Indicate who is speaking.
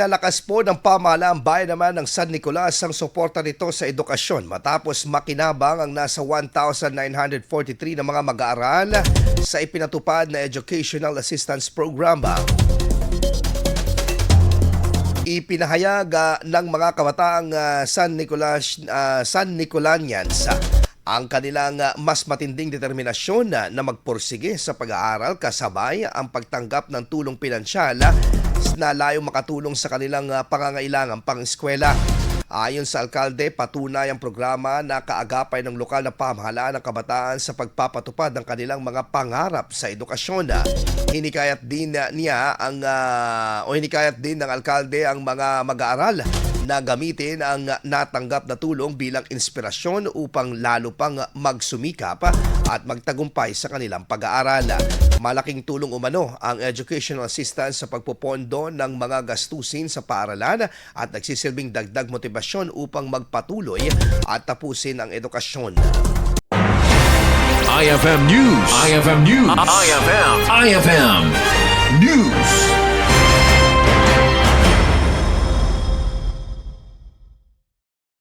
Speaker 1: Nalakas po ng pamahalaang bayan naman ng San Nicolas ang suporta nito sa edukasyon matapos makinabang ang nasa 1,943 na mga mag-aaral sa ipinatupad na Educational Assistance Program. Ipinahayag ng mga kabataang San Nicolanians ang kanilang mas matinding determinasyon na magpursige sa pag-aaral kasabay ang pagtanggap ng tulong pinansyal na layong makatulong sa kanilang pangangailangan pang-eskwela. Ayon sa alkalde, patunay ang programa na kaagapay ng lokal na pamahalaan ng kabataan sa pagpapatupad ng kanilang mga pangarap sa edukasyon. Hinikayat din ng alkalde ang mga mag-aaral na gamitin ang natanggap na tulong bilang inspirasyon upang lalo pang magsumikap at magtagumpay sa kanilang pag-aaral. Malaking tulong umano ang educational assistance sa pagpopondo ng mga gastusin sa paaralan at nagsisilbing dagdag motibasyon upang magpatuloy at tapusin ang edukasyon.
Speaker 2: IFM News. IFM News. IFM News.